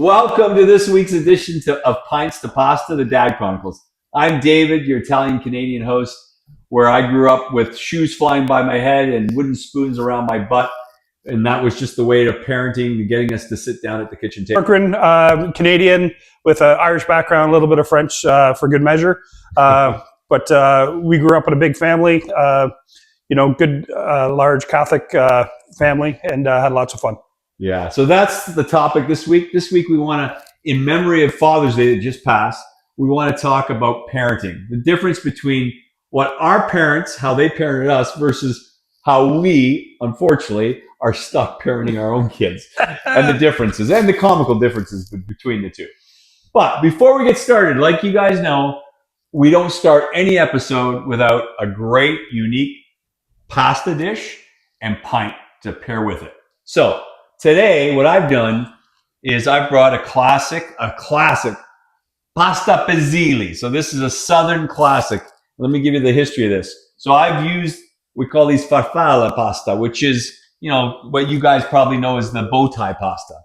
Welcome to this week's edition of Pints to Pasta, the Dad Chronicles. I'm David, your Italian-Canadian host, where I grew up with shoes flying by my head and wooden spoons around my butt. And that was just the way of parenting, getting us to sit down at the kitchen table. Canadian with an Irish background, a little bit of French for good measure. But we grew up in a big family, good, large Catholic family, and had lots of fun. Yeah, so that's the topic this week. This week we want to, in memory of Father's Day that just passed, we want to talk about parenting. The difference between what our parents, how they parented us, versus how we, unfortunately, are stuck parenting our own kids. And the differences, and the comical differences between the two. But before we get started, like you guys know, we don't start any episode without a great, unique pasta dish and pint to pair with it. So today, what I've done is I've brought a classic pasta Piselli. So this is a Southern classic. Let me give you the history of this. So I've used, we call these Farfalle pasta, which is, what you guys probably know as the bow tie pasta.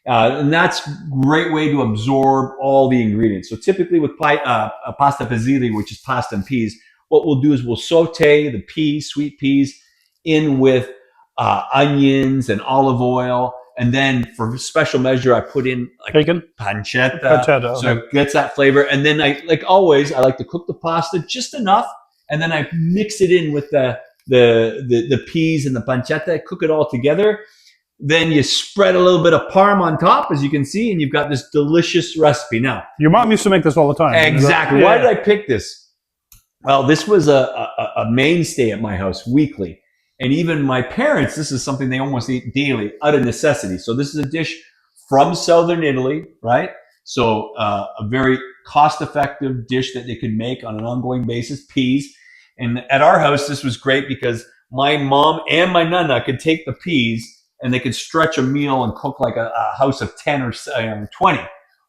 And that's a great way to absorb all the ingredients. So typically with pasta Piselli, which is pasta and peas, what we'll do is we'll saute the peas, sweet peas, in with onions and olive oil, and then for special measure I put in bacon, pancetta, so it gets that flavor. And then I like to cook the pasta just enough, and then I mix it in with the peas and the pancetta, cook it all together. Then you spread a little bit of parm on top, as you can see, and you've got this delicious recipe. Now, your mom used to make this all the time. Exactly. Why did I pick this? Well, this was a mainstay at my house weekly. And even my parents, this is something they almost eat daily out of necessity. So this is a dish from Southern Italy, right? So a very cost-effective dish that they could make on an ongoing basis, peas. And at our house, this was great because my mom and my nana could take the peas and they could stretch a meal and cook like a house of 10 or 20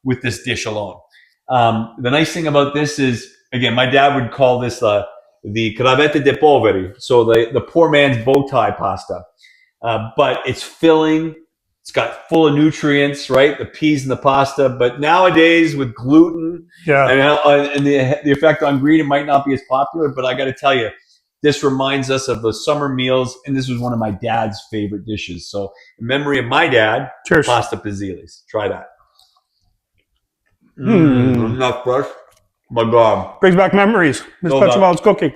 with this dish alone. The nice thing about this is, again, my dad would call this the cravette dei poveri, so the poor man's bow tie pasta. But it's filling, it's got full of nutrients, right? The peas and the pasta. But nowadays with gluten and the effect on green, it might not be as popular. But I got to tell you, this reminds us of the summer meals, and this was one of my dad's favorite dishes. So in memory of my dad, cheers. Pasta Piselli's. Try that. Not fresh. My God. Brings back memories. Miss Petromald's cooking.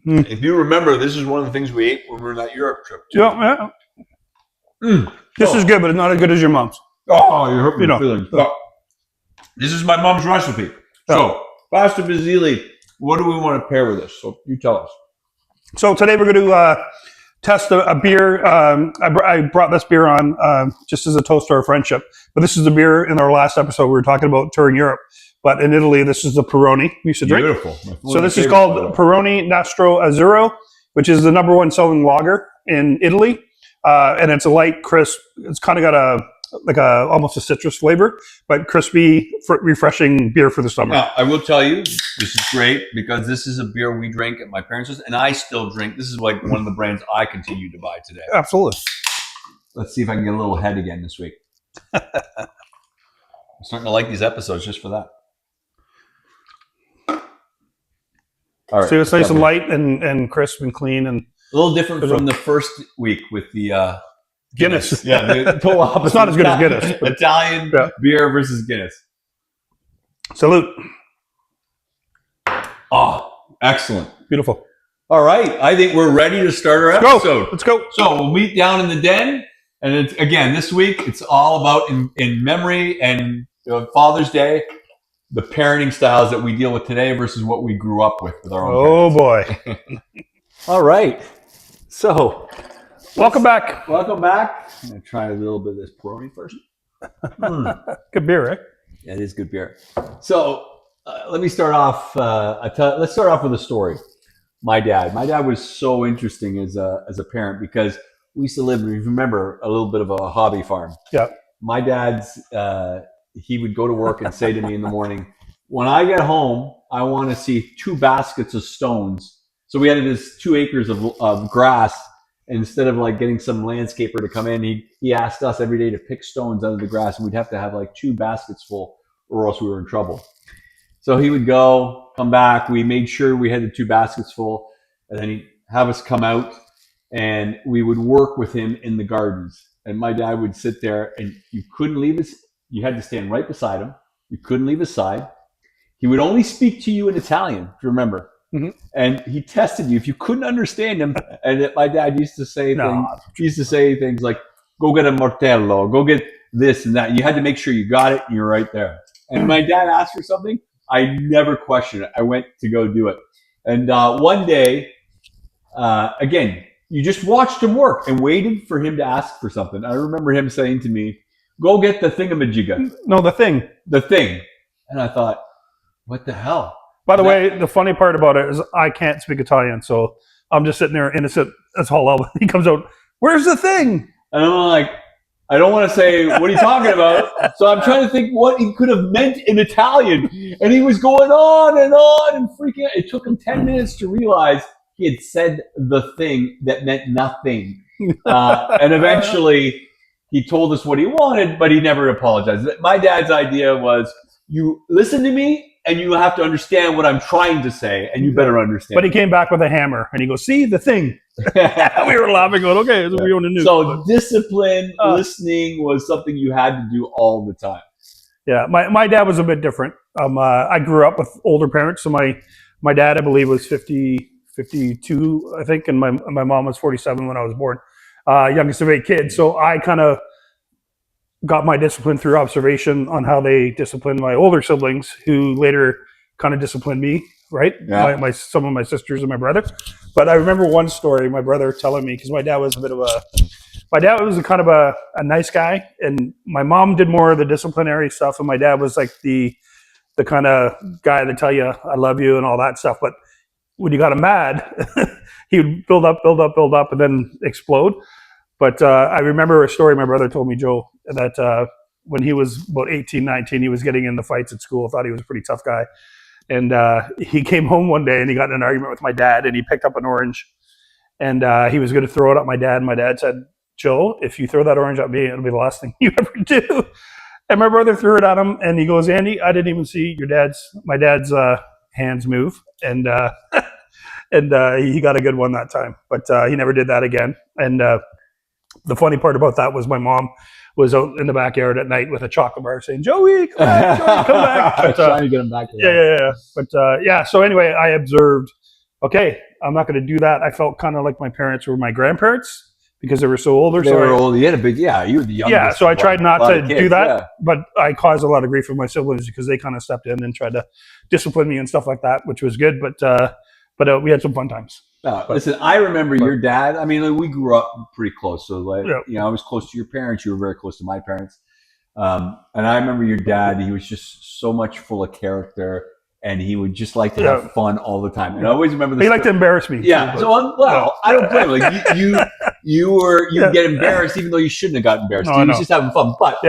If you remember, this is one of the things we ate when we were on that Europe trip. Yeah. This is good, but it's not as good as your mom's. Oh, you hurt my feelings. But this is my mom's recipe. So, pasta Piselli, what do we want to pair with this? So, you tell us. So, today we're going to test a beer. I brought this beer on just as a toast to our friendship. But this is the beer in our last episode we were talking about touring Europe. But in Italy, this is the Peroni we used to drink. Beautiful. So this is called Peroni Nastro Azzurro, which is the number one selling lager in Italy. And it's a light, crisp. It's kind of got almost a citrus flavor, but crispy, refreshing beer for the summer. Now, I will tell you, this is great because this is a beer we drank at my parents' house, and I still drink. This is like one of the brands I continue to buy today. Absolutely. Let's see if I can get a little head again this week. I'm starting to like these episodes just for that. All right, so it's nice and light and crisp and clean, and a little different from the first week with the Guinness. Yeah, the total opposite. It's not as good as Guinness. Italian beer versus Guinness. Salute. Oh, excellent. Beautiful. All right, I think we're ready to start our episode. Let's go. So we'll meet down in the den, and again this week it's all about in memory and Father's Day. The parenting styles that we deal with today versus what we grew up with our own parents. Boy. All right. So, welcome back. Welcome back. I'm going to try a little bit of this Peroni first. Good beer, right? Yeah, it is good beer. So, let me start off. Let's start off with a story. My dad was so interesting as a parent because we used to live, if you remember, a little bit of a hobby farm. Yeah. My dad's... he would go to work and say to me in the morning, when I get home, I want to see 2 baskets of stones. So we had this 2 acres of grass instead of like getting some landscaper to come in, he asked us every day to pick stones out of the grass, and we'd have to have like 2 baskets full, or else we were in trouble. So he would go, come back. We made sure we had the 2 baskets full, and then he'd have us come out, and we would work with him in the gardens. And my dad would sit there, and you couldn't leave his. You had to stand right beside him. You couldn't leave his side. He would only speak to you in Italian, if you remember. Mm-hmm. And he tested you if you couldn't understand him. And my dad used to say things like, "Go get a martello, go get this and that." You had to make sure you got it, and you're right there. And my dad asked for something, I never questioned it. I went to go do it. And one day, again, you just watched him work and waited for him to ask for something. I remember him saying to me, "Go get the thingamajigga." No, the thing. The thing. And I thought, what the hell? By the way, the funny part about it is I can't speak Italian, so I'm just sitting there innocent as all hell. He comes out, "Where's the thing?" And I'm like, I don't want to say, what are you talking about? So I'm trying to think what he could have meant in Italian. And he was going on and freaking out. It took him 10 minutes to realize he had said the thing that meant nothing. And eventually he told us what he wanted, but he never apologized. My dad's idea was, you listen to me, and you have to understand what I'm trying to say, and you better understand. But he came back with a hammer, and he goes, "See, the thing." We were laughing, going, "Okay, that's what we want to do." So discipline, listening was something you had to do all the time. Yeah, my dad was a bit different. I grew up with older parents, so my dad, I believe, was 52, I think, and my mom was 47 when I was born. Youngest of 8 kids, so I kind of got my discipline through observation on how they disciplined my older siblings, who later kind of disciplined me, right? Yeah. Some of my sisters and my brother. But I remember one story, my brother telling me, because my dad was a kind of a nice guy, and my mom did more of the disciplinary stuff, and my dad was like the kind of guy that tell you, "I love you," and all that stuff. But when you got him mad, he would build up, and then explode. But I remember a story my brother told me, Joe, that when he was about 18, 19, he was getting into fights at school. Thought he was a pretty tough guy. And he came home one day and he got in an argument with my dad, and he picked up an orange. And he was going to throw it at my dad. And my dad said, "Joe, if you throw that orange at me, it'll be the last thing you ever do." And my brother threw it at him, and he goes, "Andy, I didn't even see my dad's hands move." And he got a good one that time. But he never did that again. And the funny part about that was my mom was out in the backyard at night with a chocolate bar saying, "Joey, come back, Joey, come back." But, trying to get him back. Yeah. But so anyway, I observed, okay, I'm not going to do that. I felt kind of like my parents were my grandparents because they were so older. They were old. You had a big, you were the youngest. Yeah, so I tried not to do that, yeah. But I caused a lot of grief with my siblings because they kind of stepped in and tried to discipline me and stuff like that, which was good. But we had some fun times. Listen, I remember your dad. I mean, we grew up pretty close. So, I was close to your parents. You were very close to my parents. And I remember your dad. He was just so much full of character, and he would just like to have fun all the time. And I always remember this. He liked to embarrass me. Yeah. Too, I don't blame him. Like you would get embarrassed, even though you shouldn't have got embarrassed. He was just having fun. But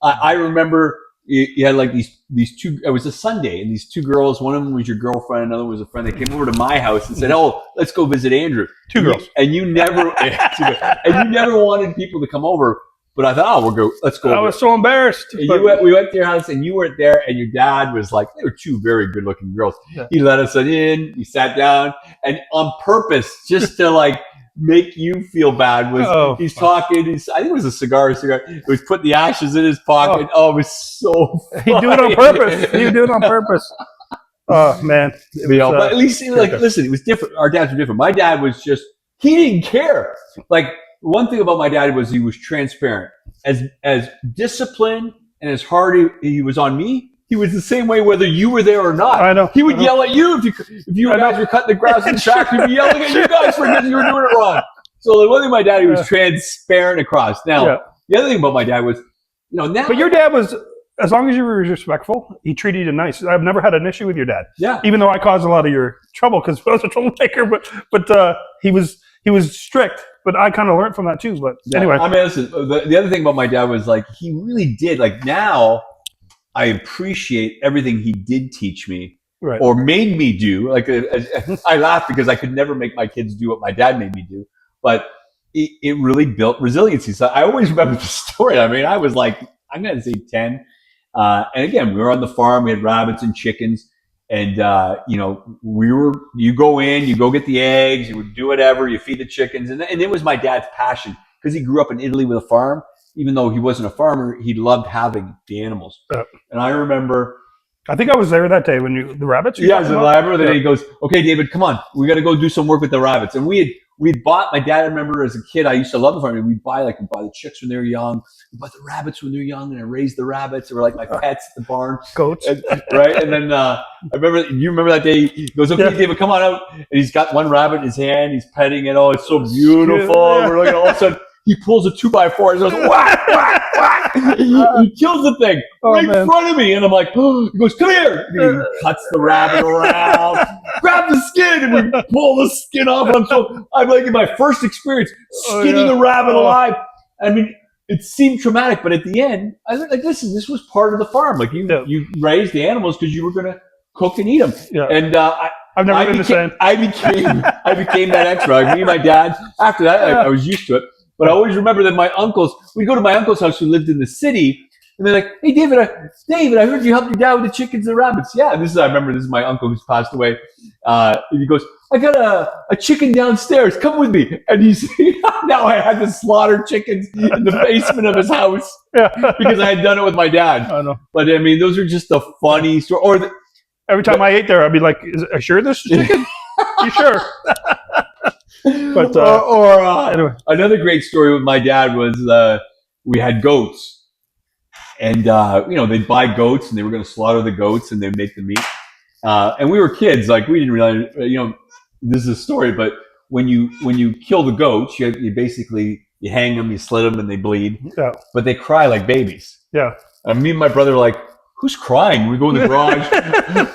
I remember you had like these 2. It was a Sunday, and these 2 girls. One of them was your girlfriend. Another was a friend. They came over to my house and said, "Oh, let's go visit Andrew." 2 girls, and you never wanted people to come over. But I thought, let's go. I was so embarrassed. We went to your house, and you weren't there. And your dad was like, they were 2 very good-looking girls. Yeah. He let us in. He sat down, and on purpose, just to like make you feel bad, he's talking. I think it was a cigar. He was putting the ashes in his pocket. Oh, it was so funny. He'd do it on purpose. He'd do it on purpose. Oh, man. But at least, listen, it was different. Our dads were different. My dad was he didn't care. Like, one thing about my dad was he was transparent. As disciplined and as hard he was on me, he was the same way whether you were there or not. I know. He would yell at you if you guys were cutting the grass in the shack. He'd be yelling at you guys for because you were doing it wrong. So the one thing my dad, he was transparent across. Now, the other thing about my dad was, now. But your dad was, as long as you were respectful, he treated you nice. I've never had an issue with your dad. Yeah. Even though I caused a lot of your trouble because I was a troublemaker, but he was strict. But I kind of learned from that too. But anyway, I mean, listen. The other thing about my dad was like he really did. Like now, I appreciate everything he did teach me or made me do. Like I laugh because I could never make my kids do what my dad made me do. But it really built resiliency. So I always remember the story. I mean, I was like, I'm going to say 10. And again, we were on the farm. We had rabbits and chickens. And, you go in, you go get the eggs, you would do whatever, you feed the chickens. And it was my dad's passion because he grew up in Italy with a farm. Even though he wasn't a farmer, he loved having the animals. And I remember... I think I was there that day when the rabbits? Yeah, I remember that he goes, okay, David, come on. We got to go do some work with the rabbits. And we'd bought, my dad, I remember as a kid, I used to love the farm. We'd buy the chicks when they were young. We bought the rabbits when they were young, and I raised the rabbits. They were like my pets at the barn. Goats. Right? And then you remember that day, he goes, okay, David, come on out. And he's got one rabbit in his hand. He's petting it. Oh, it's so beautiful. Yeah. We're looking, all of a sudden, he pulls a 2x4 and goes, whack, whack, whack. He kills the thing in front of me. And I'm like, oh, he goes, come here. And he cuts the rabbit around, grabs the skin, and we pull the skin off. And I'm like in my first experience skinning a rabbit alive. I mean, it seemed traumatic, but at the end, I was like, listen, this was part of the farm. Like you raised the animals because you were going to cook and eat them. Yeah. And I've never been the same. I became that expert. Like me and my dad, after that, I was used to it. But I always remember that we'd go to my uncle's house who lived in the city, and they're like, hey, David, I heard you helped your dad with the chickens and rabbits. Yeah, I remember this is my uncle who's passed away. And he goes, I got a chicken downstairs. Come with me. And now I had to slaughter chickens in the basement of his house because I had done it with my dad. I know. But I mean, those are just a funny story. Every time I ate there, I'd be like, are you sure this is chicken? You sure? But anyway. Another great story with my dad was we had goats, and they'd buy goats and they were going to slaughter the goats and they'd make the meat. And we were kids, like we didn't realize, this is a story, but when you kill the goats, you basically you hang them, you slit them, and they bleed. Yeah. But they cry like babies. Yeah. And me and my brother were like, who's crying? We go in the garage.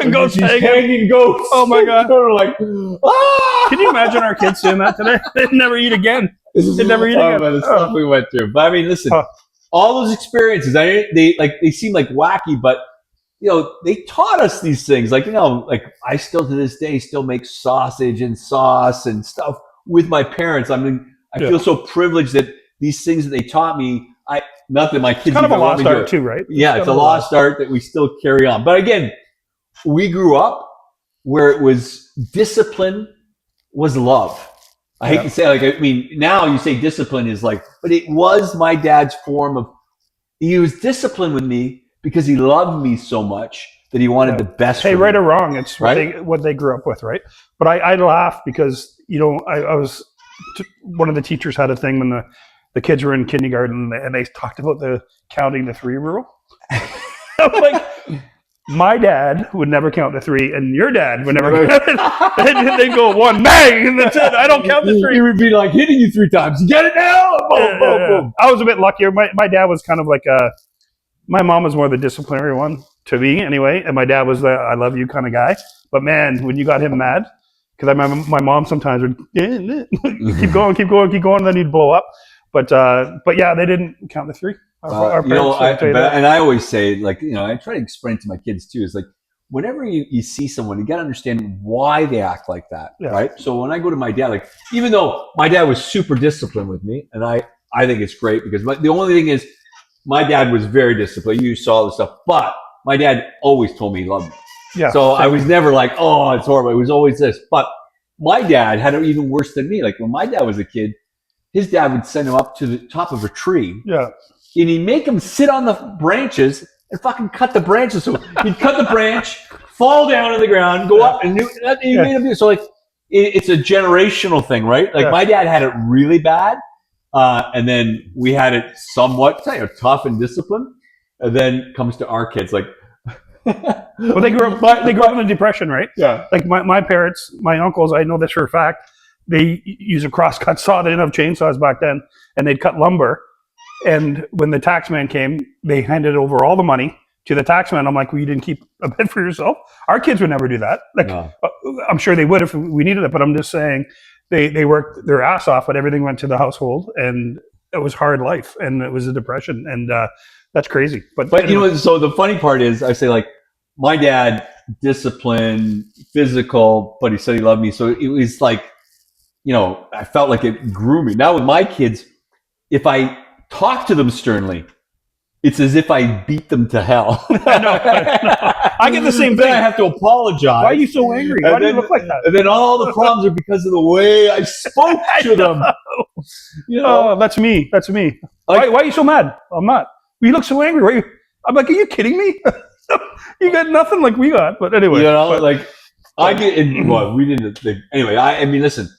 And goats hanging goats. Oh my God. We're like, ah! Can you imagine our kids doing that today? They'd never eat again. They'd never eat again. Man, the stuff we went through. But I mean, listen, all those experiences, they seem like wacky, but they taught us these things. Like, I still to this day still make sausage and sauce and stuff with my parents. I mean, I feel so privileged that these things that they taught me, not that my kids. It's kind of a lost art too, right? Yeah, it's a lost art that we still carry on. But again, we grew up where it was discipline was love. I hate to say, now you say discipline is like, but it was my dad's form of, he was disciplined with me because he loved me so much that he wanted the best for me. Right or wrong, it's what they grew up with, right? But I laugh because, I was, one of the teachers had a thing when the kids were in kindergarten and they talked about the counting to 3 rule. I'm like, my dad would never count to 3 and your dad would never count to They'd go 1, bang, and that's it. I don't count to 3. He would be like hitting you 3 times. You get it now? Boom, boom, boom. I was a bit luckier. My dad was kind of like my mom was more the disciplinary one to me anyway. And my dad was the I love you kind of guy. But man, when you got him mad, because I remember my mom sometimes would keep going, and then he'd blow up. But yeah, they didn't count to 3. Our parents, and I always say, like, I try to explain to my kids too, is like, whenever you see someone, you got to understand why they act like that, right? So when I go to my dad, like, even though my dad was super disciplined with me, and I think it's great because the only thing is, my dad was very disciplined. You saw the stuff, but my dad always told me he loved me. Yeah. So I was never like, oh, it's horrible. It was always this. But my dad had it even worse than me. Like when my dad was a kid, his dad would send him up to the top of a tree. Yeah. And he'd make him sit on the branches and fucking cut the branches. So he'd cut the branch, fall down to the ground, go up, and he made him do. So like, it's a generational thing, right? Like my dad had it really bad, and then we had it somewhat tough and disciplined. And then comes to our kids, like. Well, they grew up in the Depression, right? Yeah. Like my parents, my uncles, I know this for a fact. They use a crosscut saw. They didn't have chainsaws back then, and they'd cut lumber. And when the tax man came, they handed over all the money to the tax man. I'm like, well, you didn't keep a bit for yourself? Our kids would never do that. Like, no. I'm sure they would if we needed it, but I'm just saying they worked their ass off, but everything went to the household, and it was hard life, and it was a depression, and that's crazy. But anyway. So the funny part is, I say, like, my dad, disciplined, physical, but he said he loved me. So it was like, I felt like it grew me. Now with my kids, if I talk to them sternly, it's as if I beat them to hell. I know. I get the same Then thing. I have to apologize. Why are you so angry? Why do you look like that? And then all the problems are because of the way I spoke to them. Oh, that's me. That's me. Why are you so mad? I'm not. You look so angry. I'm like, are you kidding me? You got nothing like we got. But anyway. I get, well, we didn't think, anyway, I mean, listen,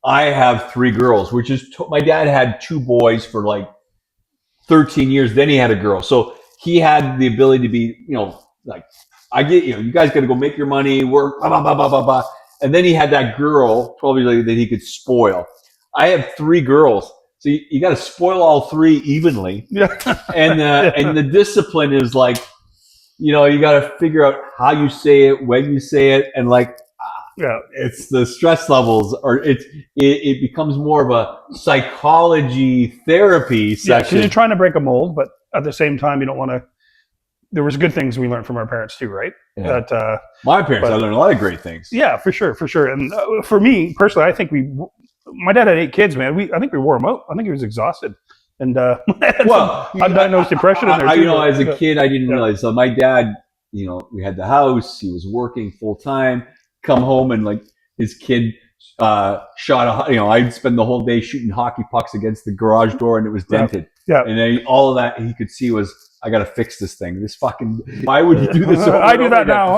I have 3 girls, which is, my dad had 2 boys for like 13 years. Then he had a girl. So he had the ability to be, like, I get, you guys got to go make your money, work, blah, blah, blah, blah, blah, blah. And then he had that girl probably that he could spoil. I have 3 girls. So you got to spoil all 3 evenly. Yeah. And the discipline is like, you got to figure out how you say it, when you say it, and like, it's the stress levels, or it becomes more of a psychology therapy session. Yeah, because you're trying to break a mold, but at the same time, you don't want to. There was good things we learned from our parents too, right? Yeah. My parents, I learned a lot of great things. Yeah, for sure. And for me personally, I think my dad had 8 kids, man. I think we wore him out. I think he was exhausted. And undiagnosed depression in there too. As a kid, I didn't realize. So my dad, we had the house. He was working full time. Come home and like his kid shot I'd spend the whole day shooting hockey pucks against the garage door, and it was dented. Yeah. And then all of that he could see was, I got to fix this thing. This fucking. Why would you do this? I do that now.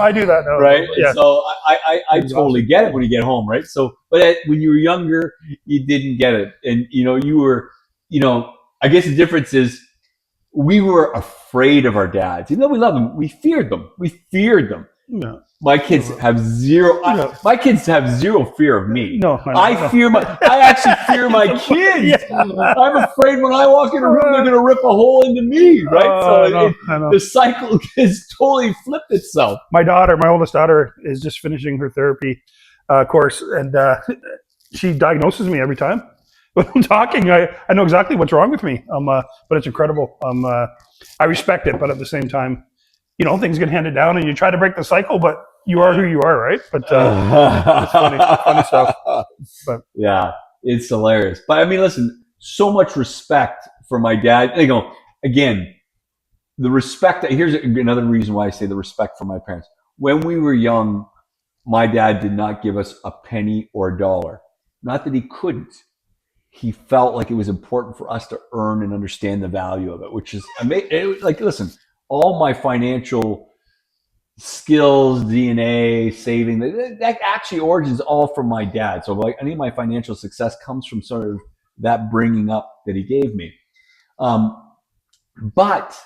Right. Yeah. And so I totally get it when you get home. Right. So, but when you were younger, you didn't get it, and you were, I guess the difference is we were afraid of our dads. Even though we loved them, we feared them. No. My kids have zero. My kids have zero fear of me. No, I actually fear my kids. Yeah. I'm afraid when I walk in a room, they're going to rip a hole into me. Right. The cycle has totally flipped itself. My oldest daughter, is just finishing her therapy course, and she diagnoses me every time. When I'm talking, I know exactly what's wrong with me. But it's incredible. I respect it, but at the same time, things get handed down, and you try to break the cycle, but you are who you are, right? But it's funny stuff. But yeah, it's hilarious. But I mean, listen, so much respect for my dad. Again, the respect. Here's another reason why I say the respect for my parents. When we were young, my dad did not give us a penny or a dollar. Not that he couldn't. He felt like it was important for us to earn and understand the value of it, which is amazing. Like, listen, all my financial skills, DNA, saving, that actually origins all from my dad. So like any of my financial success comes from sort of that bringing up that he gave me. But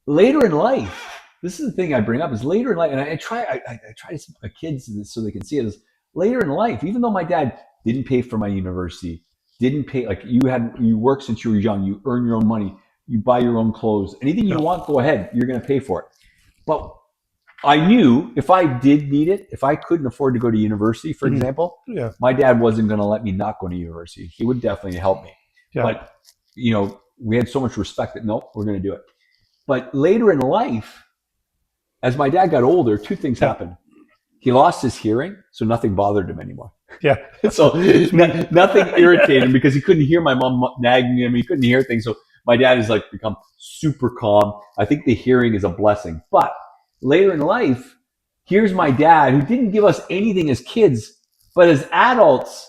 later in life, this is the thing I bring up, is later in life, and I try to see my kids so they can see it, is later in life, even though my dad didn't pay for my university, didn't pay, like you work since you were young, you earn your own money, you buy your own clothes, anything you want, go ahead, you're going to pay for it. But I knew if I did need it, if I couldn't afford to go to university, for example, my dad wasn't going to let me not go to university. He would definitely help me. Yeah. But, we had so much respect that, nope, we're going to do it. But later in life, as my dad got older, 2 things happened. He lost his hearing, so nothing bothered him anymore. Yeah. So nothing irritated him because he couldn't hear my mom nagging him. He couldn't hear things. So my dad has like become super calm. I think the hearing is a blessing. But later in life, here's my dad who didn't give us anything as kids, but as adults,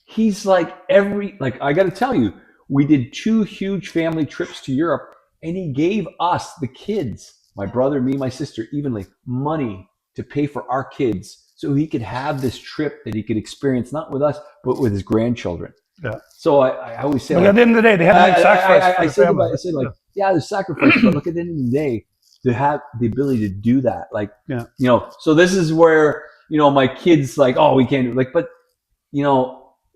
he's like I got to tell you, we did 2 huge family trips to Europe, and he gave us, the kids, my brother, me, my sister, evenly, money to pay for our kids so he could have this trip that he could experience, not with us, but with his grandchildren. Yeah. So I always say, at the end of the day, they had to make sacrifice. I say, there's sacrifice, but look, at the end of the day, to have the ability to do that, so this is where, my kids like, oh, we can't do, but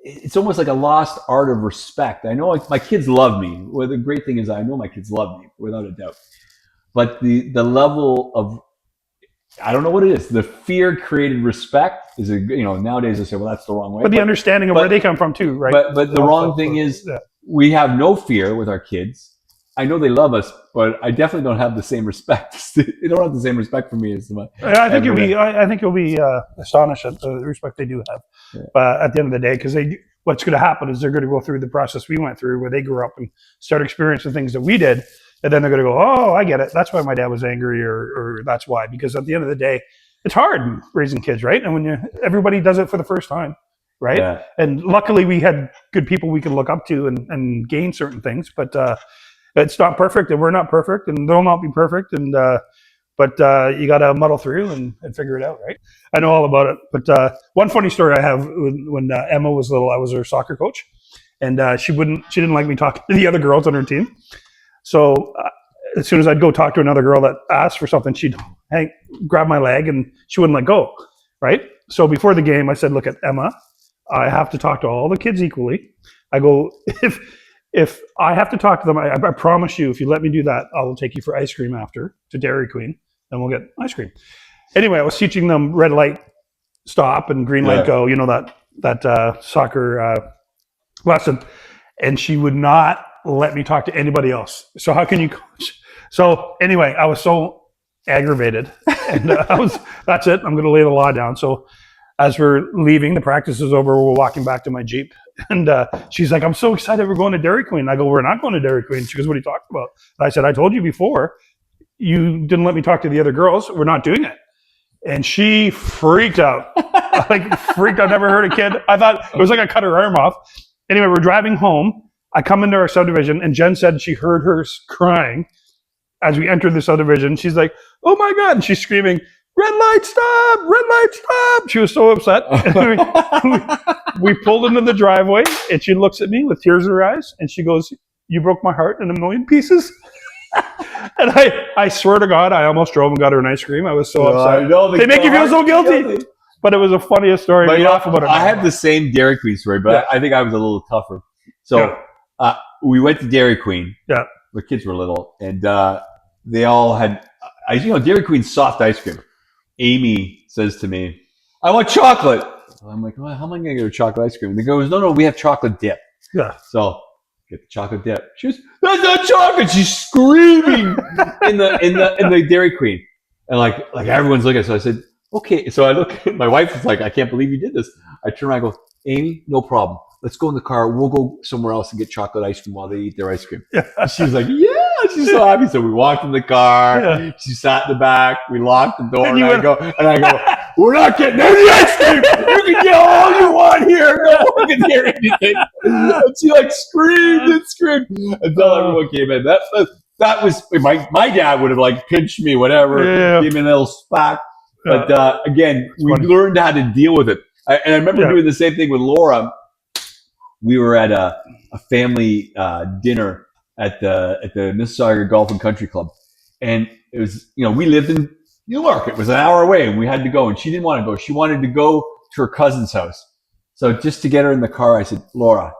it's almost like a lost art of respect. I know my kids love me. Well, the great thing is I know my kids love me without a doubt, but the level of, I don't know what it is. The fear created respect is nowadays I say, well, that's the wrong way. But the understanding of where they come from too, right? But the wrong thing is we have no fear with our kids. I know they love us, but I definitely don't have the same respect. They don't have the same respect for me as my. I think you'll be astonished at the respect they do have. Yeah. At the end of the day, because what's going to happen is they're going to go through the process we went through, where they grew up and start experiencing things that we did, and then they're going to go, "Oh, I get it. That's why my dad was angry, or that's why." Because at the end of the day, it's hard raising kids, right? And when everybody does it for the first time, right? Yeah. And luckily, we had good people we can look up to and gain certain things, but. It's not perfect, and we're not perfect, and they'll not be perfect, and but you got to muddle through and figure it out, right? I know all about it. But one funny story I have when Emma was little, I was her soccer coach, and she didn't like me talking to the other girls on her team. So as soon as I'd go talk to another girl that asked for something, she'd grab my leg, and she wouldn't let go, right? So before the game, I said, "Look at Emma, I have to talk to all the kids equally." I go, if I have to talk to them, I promise you, if you let me do that, I will take you for ice cream after to Dairy Queen, and we'll get ice cream. Anyway, I was teaching them red light stop and green light go, that soccer lesson, and she would not let me talk to anybody else. So how can you coach? So anyway, I was so aggravated, and that's it. I'm going to lay the law down. So as we're leaving, the practice is over, we're walking back to my Jeep. And she's like, "I'm so excited we're going to Dairy Queen." I go, "We're not going to Dairy Queen." She goes, "What are you talking about?" And I said, "I told you before. You didn't let me talk to the other girls. We're not doing it." And she freaked out. Freaked out. Never heard a kid. I thought it was like I cut her arm off. Anyway, we're driving home. I come into our subdivision, and Jen said she heard her crying as we entered the subdivision. She's like, "Oh my God." And she's screaming, "Red light stop! Red light stop!" She was so upset. We pulled into the driveway, and she looks at me with tears in her eyes, and she goes, "You broke my heart in a million pieces." And I swear to God, I almost drove and got her an ice cream. I was so upset. I know, they make you feel so guilty. But it was the funniest story. But I have the same Dairy Queen story, but I think I was a little tougher. So we went to Dairy Queen. Yeah. The kids were little, and they all had, Dairy Queen's soft ice cream. Amy says to me, "I want chocolate." I'm like, "Well, how am I going to get a chocolate ice cream?" And they goes, "No, we have chocolate dip." Yeah. So get the chocolate dip. She goes, "That's not chocolate." She's screaming in the Dairy Queen, and like everyone's looking. So I said, "Okay." So I look. My wife is like, "I can't believe you did this." I turn around and go, "Amy, no problem. Let's go in the car. We'll go somewhere else and get chocolate ice cream while they eat their ice cream." She was like, "Yeah." She's so happy. So we walked in the car. Yeah. She sat in the back. We locked the door, and I go, "We're not getting any ice cream. You can get all you want here. No one can hear anything." And she screamed and screamed until everyone came in. That was my dad would have pinched me, whatever, gave me a little smack. But again, we learned how to deal with it. And I remember doing the same thing with Laura. We were at a family dinner at the Mississauga Golf and Country Club, and it was we lived in Newmarket. It was an hour away, and we had to go. And she didn't want to go. She wanted to go to her cousin's house. So just to get her in the car, I said, "Laura,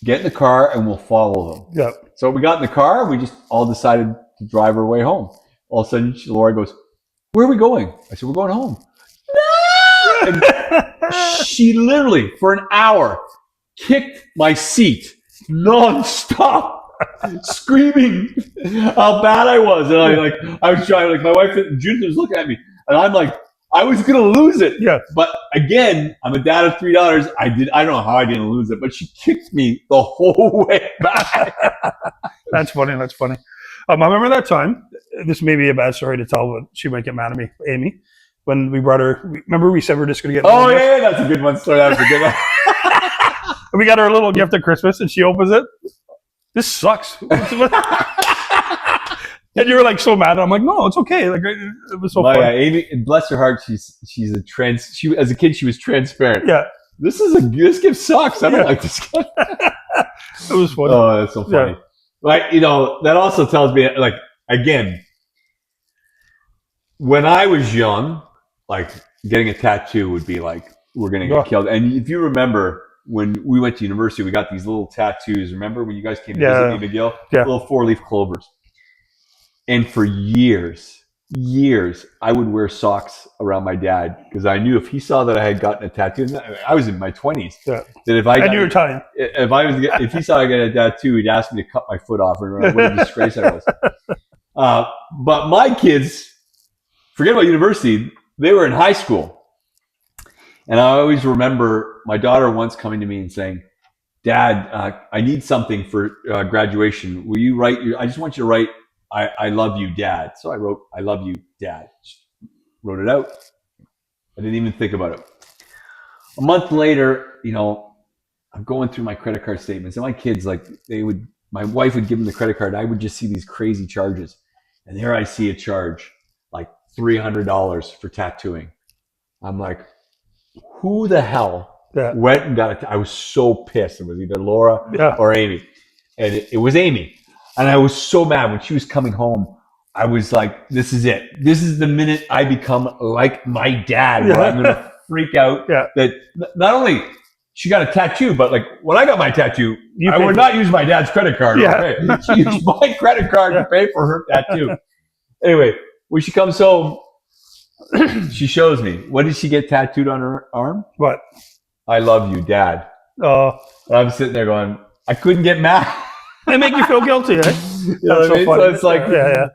get in the car, and we'll follow them." Yeah. So we got in the car. We just all decided to drive our way home. All of a sudden, Laura goes, "Where are we going?" I said, "We're going home." No! And she literally, for an hour, kicked my seat non-stop, screaming how bad I was. And I was trying, my wife, Judith, was looking at me, and I'm like, I was going to lose it. Yeah. But again, I'm a dad of $3. I don't know how I didn't lose it, but she kicked me the whole way back. That's funny. I remember that time. This may be a bad story to tell, but she might get mad at me, Amy. When we brought her, remember we said we're just going to get. Oh yeah, that's a good one. Story. That was a good one. We got her a little gift at Christmas, and she opens it. "This sucks." And you were so mad. I'm like, "No, it's okay." It was so fun. Yeah, Amy, bless her heart, she's as a kid she was transparent. Yeah. This gift sucks. I don't like this gift. It was funny. Oh, that's so funny. Yeah. That also tells me, again, when I was young, getting a tattoo would be we're gonna get killed. And if you remember, when we went to university, we got these little tattoos. Remember when you guys came to visit me, McGill? Yeah. Little 4-leaf clovers. And for years, years, I would wear socks around my dad because I knew if he saw that I had gotten a tattoo, I was in my 20s. Yeah. That if I And you're Italian. if he saw I got a tattoo, he'd ask me to cut my foot off, and what a disgrace I was. But my kids, forget about university, they were in high school. And I always remember my daughter once coming to me and saying, Dad, I need something for graduation. Will you write I just want you to write, I love you, Dad. So I wrote, I love you, Dad. Just wrote it out. I didn't even think about it. A month later, I'm going through my credit card statements, and my kids, my wife would give them the credit card. I would just see these crazy charges. And there I see a charge, like $300 for tattooing. I'm like, who the hell went and got it? I was so pissed. It was either Laura or Amy. And it was Amy. And I was so mad when she was coming home. I was like, this is it. This is the minute I become like my dad, where I'm going to freak out that not only she got a tattoo, but like when I got my tattoo, I would not use my dad's credit card. Okay. She used my credit card to pay for her tattoo. Anyway, when she comes home, she shows me. What did she get tattooed on her arm? What? I love you, Dad. And I'm sitting there going, I couldn't get mad. They make you feel guilty, right? You know what I mean? So it's like,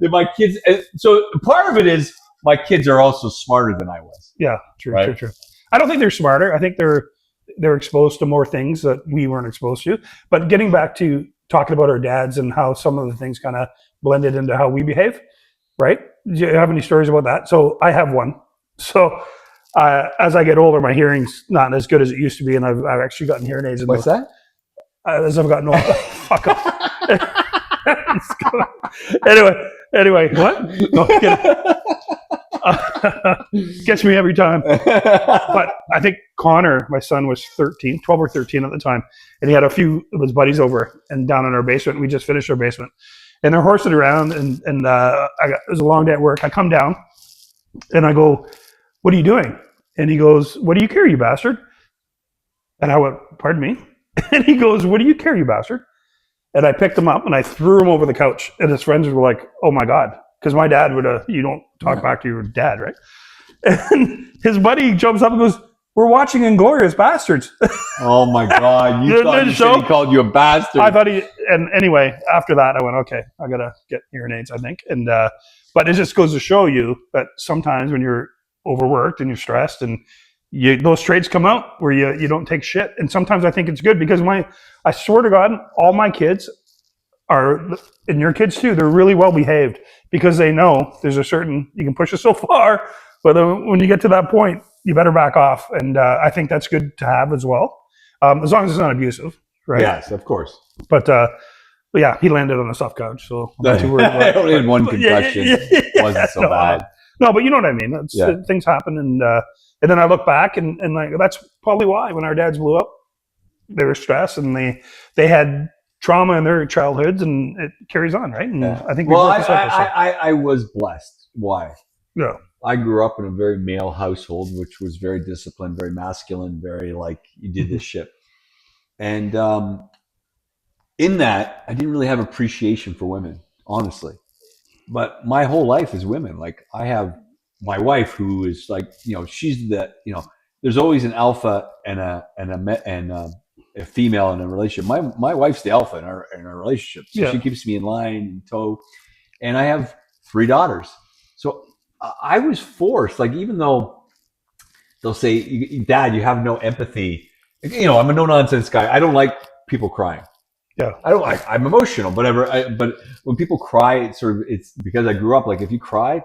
my kids. So part of it is my kids are also smarter than I was. Yeah, true. I don't think they're smarter. I think they're exposed to more things that we weren't exposed to. But getting back to talking about our dads and how some of the things kind of blended into how we behave, right? Do you have any stories about that? So I have one. So as I get older, my hearing's not as good as it used to be, and I've actually gotten hearing aids. What's that? As I've gotten older. Fuck off. Anyway, what? No, gets me every time. But I think Connor, my son, was 12 or 13 at the time, and he had a few of his buddies over and down in our basement. We just finished our basement, and they're horsing around, and it was a long day at work. I come down, and I go, "What are you doing?" And he goes, "What do you care, you bastard?" And I went, "Pardon me?" And he goes, "What do you care, you bastard?" And I picked him up and I threw him over the couch. And his friends were like, "Oh my God." Because my dad would, you don't talk back to your dad, right? And his buddy jumps up and goes, "We're watching Inglourious Bastards." Oh my God. You thought he called you a bastard. I thought and anyway, after that, I went, okay, I got to get hearing aids, I think. And, but it just goes to show you that sometimes when you're overworked and you're stressed and those traits come out where you don't take shit. And sometimes I think it's good because I swear to God, all my kids are, and your kids too, they're really well behaved because they know there's you can push it so far, but when you get to that point, you better back off. And I think that's good to have as well, as long as it's not abusive, right? Yes, of course. But yeah, he landed on a soft couch, so I'm not too worried about it. I only had one concussion. It wasn't so bad. No, but you know what I mean. Things happen, and then I look back and like that's probably why when our dads blew up, they were stressed and they had trauma in their childhoods, and it carries on, right? And I think I was blessed. Why? Yeah, I grew up in a very male household, which was very disciplined, very masculine, very like you did this shit, and in that I didn't really have appreciation for women, honestly. But my whole life is women. Like I have my wife who is like, she's there's always an alpha and a female in a relationship. My wife's the alpha in our relationship. So she keeps me in line and tow. And I have 3 daughters. So I was forced, like, even though they'll say, "Dad, you have no empathy." I'm a no nonsense guy. I don't like people crying. Yeah, I'm emotional, whatever. But when people cry, it's because I grew up. Like if you cry,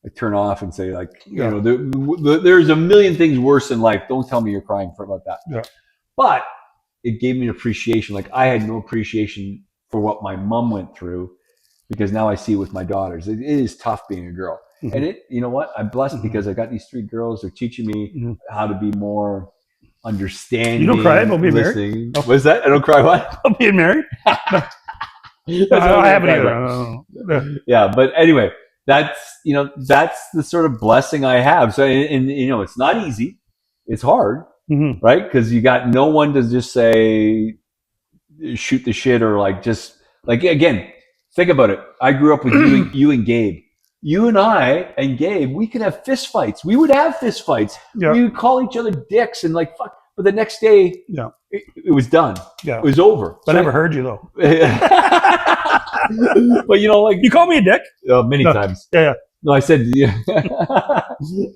I turn off and say, like, there's a million things worse in life. Don't tell me you're crying about that. Yeah. But it gave me an appreciation. Like I had no appreciation for what my mom went through because now I see it with my daughters. It is tough being a girl, and you know what? I'm blessed because I got these 3 girls. They're teaching me how to be more understanding. You don't cry about being married? Oh. What's that? I don't cry what? About being married? I haven't either. Yeah, but anyway, that's the sort of blessing I have. So, and it's not easy. It's hard, right? Because you got no one to just say, shoot the shit or like just like again. Think about it. I grew up with you and Gabe. you and I and Gabe, we could have fist fights. We would have fist fights. Yeah. We would call each other dicks and like fuck. But the next day, Yeah. it was done. Yeah. It was over. I never heard you though. But you know, like You call me a dick? many times. Yeah. No, I said yeah.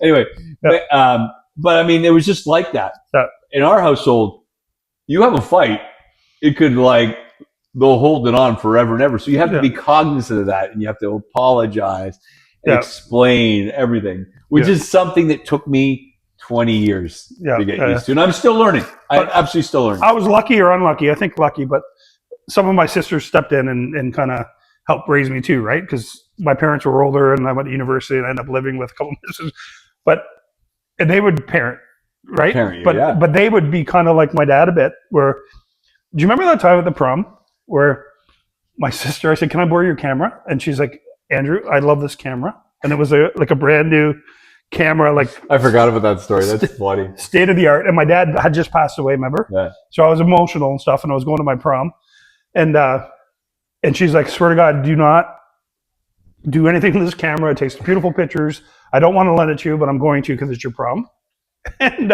Anyway, Yeah. but I mean, it was just like that. Yeah. In our household, you have a fight, it could like they'll hold it on forever and ever. So you have to be cognizant of that, and you have to apologize and explain everything, which is something that took me 20 years to get used to, and I'm still learning. I'm absolutely still learning. I was lucky or unlucky. I think lucky, but some of my sisters stepped in and kind of helped raise me too, right? Because my parents were older, and I went to university, and I ended up living with a couple of sisters. And they would parent, right? But they would be kind of like my dad a bit. Where do you remember that time at the prom where my sister? I said, "Can I borrow your camera?" And she's like, "Andrew, I love this camera," and it was like a brand new camera, like I forgot about that story. That's funny. State of the art. And my dad had just passed away, remember? Yeah. So I was emotional and stuff, and I was going to my prom, and she's like, "Swear to God, do not do anything to this camera. It takes beautiful pictures. I don't want to lend it to you, but I'm going to because it's your prom." And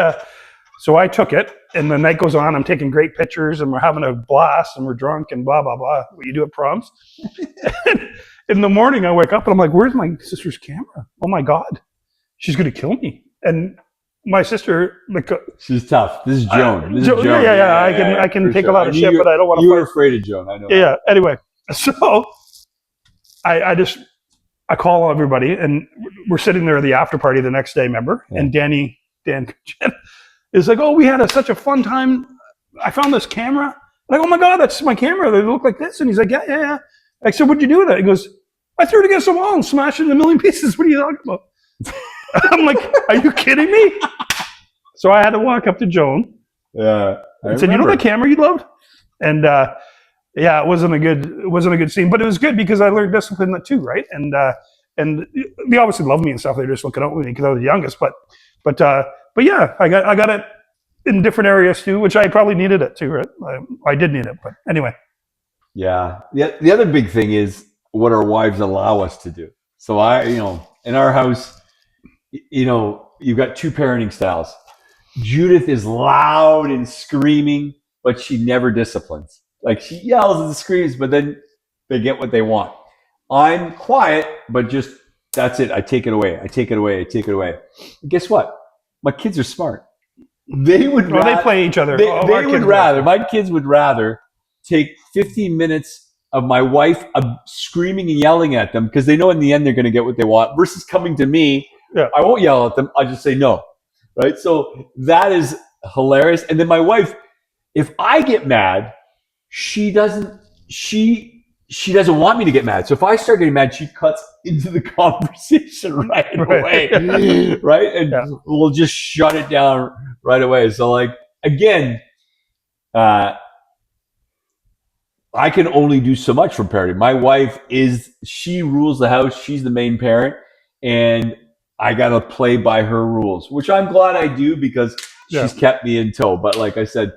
so I took it, and the night goes on. I'm taking great pictures, and we're having a blast, and we're drunk, and blah blah blah. What you do at proms. And in the morning, I wake up, and I'm like, "Where's my sister's camera? Oh my God, she's going to kill me." And my sister, like, she's tough. This is Joan. This is Joan. Yeah. I can take a lot of shit, but I don't want to. You were afraid of Joan. I know. Yeah. Anyway, so I call everybody, and we're sitting there at the after party the next day, remember? Yeah. And Dan is like, "Oh, we had such a fun time. I found this camera." I'm like, "Oh my God, that's my camera. They look like this." And he's like, yeah. I said, "What'd you do with it?" He goes, "I threw it against the wall and smashed it in a million pieces. What are you talking about?" I'm like, "Are you kidding me?" So I had to walk up to Joan. Yeah. And said, "You know the camera you loved?" And it wasn't a good scene, but it was good because I learned discipline too, right? And they obviously loved me and stuff. They're just looking out with me because I was the youngest. But yeah, I got it in different areas too, which I probably needed it too, right? I did need it, but anyway. Yeah. The other big thing is what our wives allow us to do. So in our house, you've got two parenting styles. Judith is loud and screaming, but she never disciplines. Like she yells and screams, but then they get what they want. I'm quiet, but just that's it. I take it away. And guess what? My kids are smart. They would rather, they play each other. My kids would rather take 15 minutes of my wife screaming and yelling at them because they know in the end they're going to get what they want versus coming to me. Yeah. I won't yell at them. I'll just say no. Right. So that is hilarious. And then my wife, if I get mad, she doesn't want me to get mad. So if I start getting mad, she cuts into the conversation right away. Right. And we'll just shut it down right away. So like, again, I can only do so much for parenting. My wife she rules the house. She's the main parent. And I got to play by her rules, which I'm glad I do because she's kept me in tow. But like I said,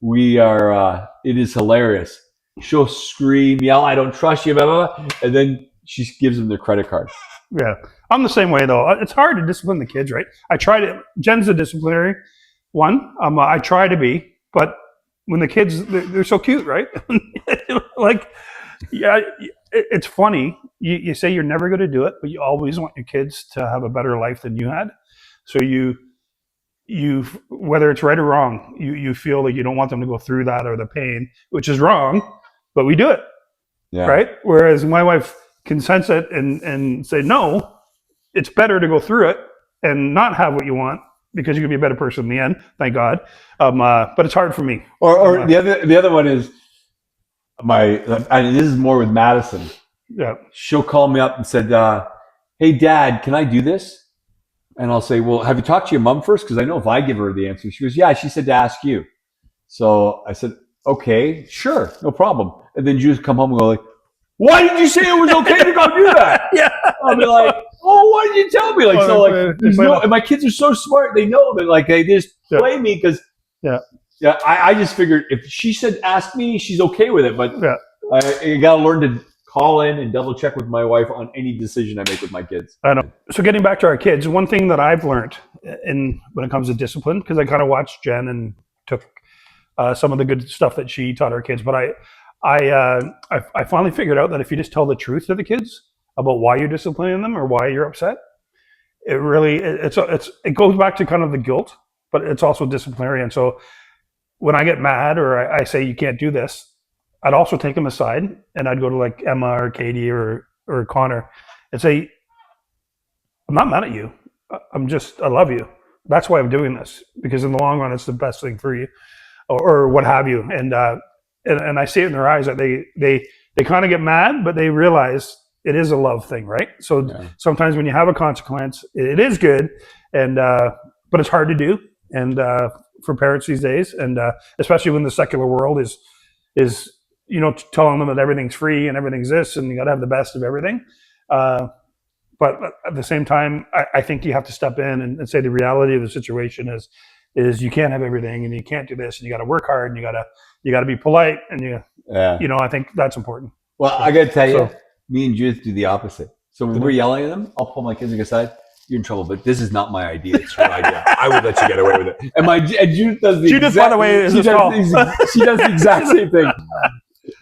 it is hilarious. She'll scream, yell, "I don't trust you," blah, blah, blah, and then she gives them their credit card. Yeah. I'm the same way though. It's hard to discipline the kids, right? Jen's a disciplinary one. I try to be, but when the kids, they're so cute, right? Like, yeah, it's funny. You say you're never going to do it, but you always want your kids to have a better life than you had. So you whether it's right or wrong, you feel like you don't want them to go through that or the pain, which is wrong, but we do it, right? Whereas my wife can sense it and say, no, it's better to go through it and not have what you want because you can be a better person in the end, thank God. But it's hard for me. Or the other one is and this is more with Madison. Yeah, she'll call me up and said, "Hey, Dad, can I do this?" And I'll say, "Well, have you talked to your mom first? Because I know if I give her the answer." She goes, "Yeah, she said to ask you." So I said, "Okay, sure, no problem." And then you just come home and go like, "Why did you say it was okay to go do that?" Yeah, I'll be like, "Oh, why did you tell me?" Like, and my kids are so smart; they know that like they just play me because I just figured if she said ask me, she's okay with it. But you got to learn to call in and double check with my wife on any decision I make with my kids. I know. So getting back to our kids, one thing that I've learned when it comes to discipline, because I kind of watched Jen and took some of the good stuff that she taught our kids, but I finally figured out that if you just tell the truth to the kids about why you're disciplining them or why you're upset, it really it goes back to kind of the guilt, but it's also disciplinary. And so when I get mad or I say you can't do this, I'd also take them aside and I'd go to like Emma or Katie or Connor and say, I'm not mad at you. I love you. That's why I'm doing this, because in the long run, it's the best thing for you, or what have you. And I see it in their eyes that they kind of get mad, but they realize it is a love thing, right? So sometimes when you have a consequence, it is good, and but it's hard to do, and for parents these days, and especially when the secular world is telling them that everything's free and everything's this, and you got to have the best of everything. But at the same time, I think you have to step in and say the reality of the situation is you can't have everything, and you can't do this, and you got to work hard, and you got to be polite, and I think that's important. Well, I got to tell you, me and Judith do the opposite. So when we're yelling at them, I'll pull my kids aside. You're in trouble, but this is not my idea. It's your idea. I would let you get away with it. And Judith does the Judith, by the way, she does the exact same thing.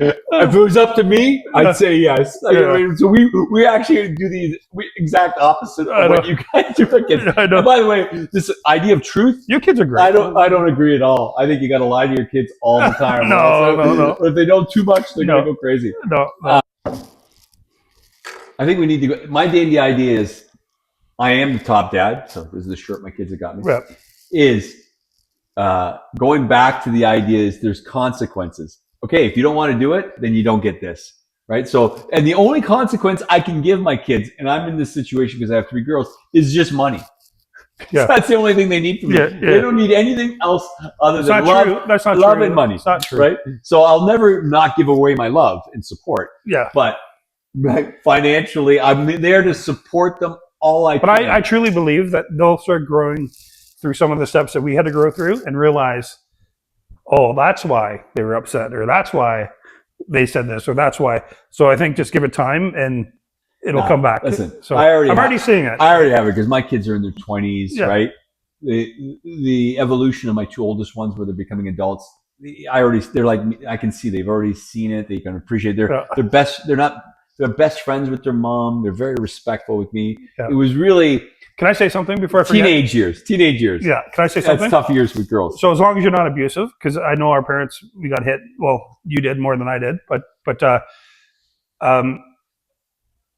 If it was up to me, I'd say yes. So we actually do the exact opposite of what you guys do. And by the way, this idea of truth, your kids are great. I don't agree at all. I think you got to lie to your kids all the time. No. If they know too much, they're gonna go crazy. No. I think we need to go. My daily idea is, I am the top dad. So this is the shirt my kids have got me. Yep. Is going back to the idea is there's consequences. Okay, if you don't want to do it, then you don't get this, right? So, and the only consequence I can give my kids, and I'm in this situation because I have 3 girls, is just money. Yeah. So that's the only thing they need from me. They don't need anything else other than love, love and money. It's not true, right? So I'll never not give away my love and support. Yeah. But financially, I'm there to support them all I can. But I truly believe that they'll start growing through some of the steps that we had to grow through and realize, oh, that's why they were upset, or that's why they said this, or that's why. So I think just give it time and it'll come back. Listen, so I'm already seeing it. I already have it because my kids are in their 20s, right? The evolution of my 2 oldest ones where they're becoming adults, they're like, I can see they've already seen it. They can appreciate they're best friends with their mom. They're very respectful with me. Yeah. It was really... Can I say something before I forget? Teenage years. Yeah. Can I say something? That's tough years with girls. So as long as you're not abusive, because I know our parents, we got hit. Well, you did more than I did, but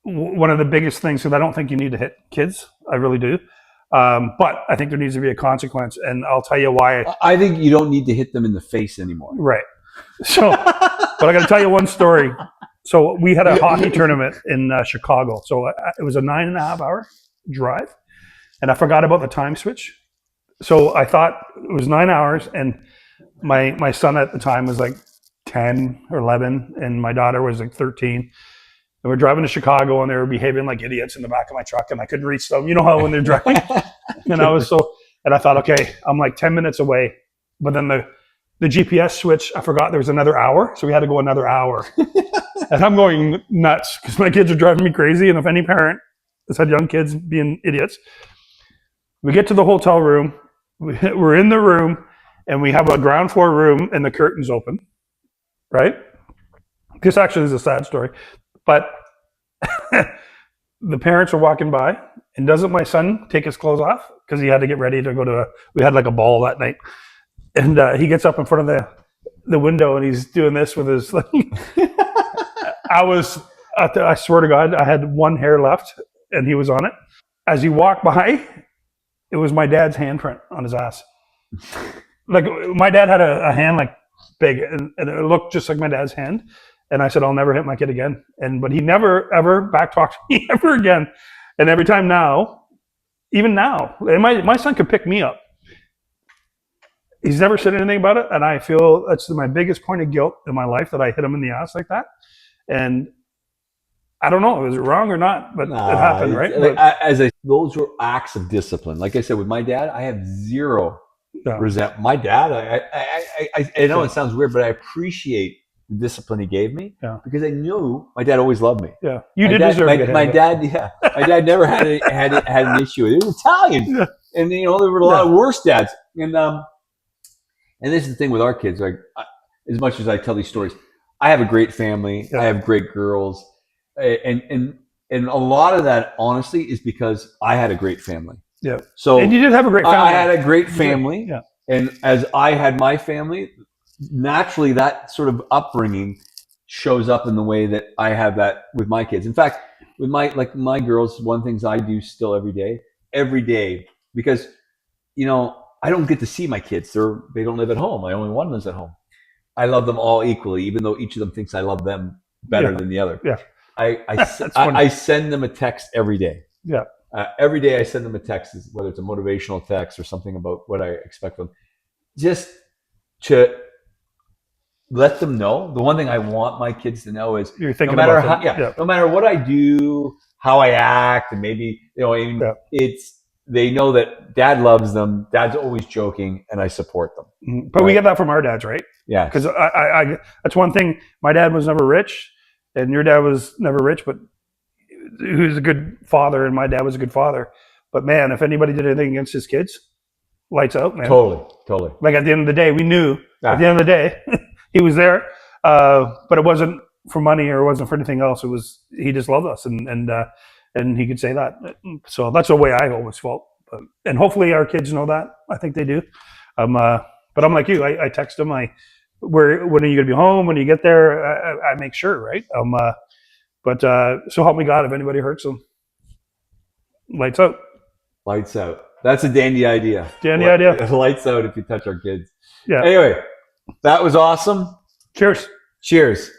one of the biggest things, because I don't think you need to hit kids. I really do. But I think there needs to be a consequence, and I'll tell you why. I think you don't need to hit them in the face anymore. Right. So, but I got to tell you one story. So we had a hockey tournament in Chicago. So it was a 9.5-hour drive. And I forgot about the time switch. So I thought it was 9 hours, and my son at the time was like 10 or 11, and my daughter was like 13. And we're driving to Chicago, and they were behaving like idiots in the back of my truck, and I couldn't reach them. You know how when they're driving? And I thought, okay, I'm like 10 minutes away. But then the GPS switch, I forgot there was another hour, so we had to go another hour. And I'm going nuts because my kids are driving me crazy, and if any parent has had young kids being idiots, we get to the hotel room, we're in the room, and we have a ground floor room, and the curtain's open, right? This actually is a sad story. But the parents are walking by, and doesn't my son take his clothes off? Because he had to get ready to go we had like a ball that night. And he gets up in front of the window, and he's doing this with his... I swear to God, I had one hair left, and he was on it. As he walked by, it was my dad's handprint on his ass. Like, my dad had a hand like big, and it looked just like my dad's hand. And I said, I'll never hit my kid again. But he never, ever backtalked me ever again. And every time now, even now, and my son could pick me up. He's never said anything about it. And I feel that's my biggest point of guilt in my life, that I hit him in the ass like that. And I don't know, was it wrong or not? But it happened, right? Those were acts of discipline. Like I said, with my dad, I have zero resentment. My dad, I know it sounds weird, but I appreciate the discipline he gave me, Yeah. because I knew my dad always loved me. Yeah, you My did dad, deserve my, to get my it. dad, yeah, my dad never had an issue. He was Italian, Yeah. and there were a lot of worse dads. And this is the thing with our kids. Like, as much as I tell these stories, I have a great family. Yeah. I have great girls, and a lot of that, honestly, is because I had a great family. Yeah. So And you did have a great family. I had a great family. Yeah. And as I had my family, naturally that sort of upbringing shows up in the way that I have that with my kids. In fact, with my girls, one of the things I do still every day, because I don't get to see my kids. They don't live at home. My only one lives at home. I love them all equally, even though each of them thinks I love them better than the other. Yeah. I send them a text every day. Yeah. Every day I send them a text, whether it's a motivational text or something about what I expect from them, just to let them know. The one thing I want my kids to know is You're thinking no matter about how, no matter what I do, how I act, and maybe they know that Dad loves them. Dad's always joking, and I support them. But we get that from our dads, right? Yeah. Because I that's one thing. My dad was never rich, and your dad was never rich, but he was a good father, and my dad was a good father. But man, if anybody did anything against his kids, lights out, man. Totally. Like at the end of the day, we knew at the end of the day he was there, but it wasn't for money or it wasn't for anything else. It was he just loved us, and he could say that. So that's the way I always felt. And hopefully our kids know that. I think they do. But I'm like you. I text them. When are you gonna be home? When you get there, I make sure, right? But so help me God, if anybody hurts them, lights out. Lights out. That's a dandy idea. Idea. Lights out if you touch our kids. Yeah. Anyway, that was awesome. Cheers. Cheers.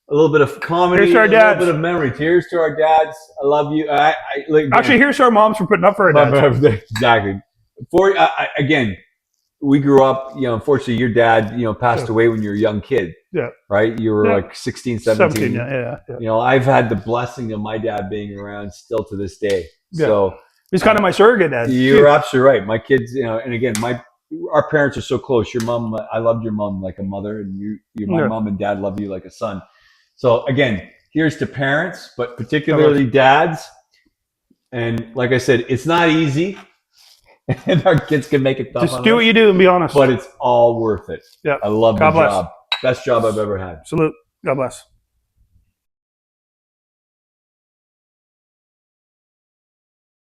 A little bit of comedy. Here's to our dads. A little bit of memory. Cheers to our dads. I love you. Actually, here's to our moms for putting up for our dads. Exactly. Again, we grew up, unfortunately your dad, passed away when you were a young kid. Yeah. Right? You were like 16, 17. Yeah. I've had the blessing of my dad being around still to this day. Yeah. So he's kind of my surrogate dad. You're absolutely right. My kids, and again, our parents are so close. Your mom, I loved your mom like a mother, and my mom and dad love you like a son. So again, here's to parents, but particularly dads. And like I said, it's not easy. And our kids can make it tough. Just do what you do and be honest. But it's all worth it. Yeah. I love God the bless. job. Best job I've ever had. Salute. God bless.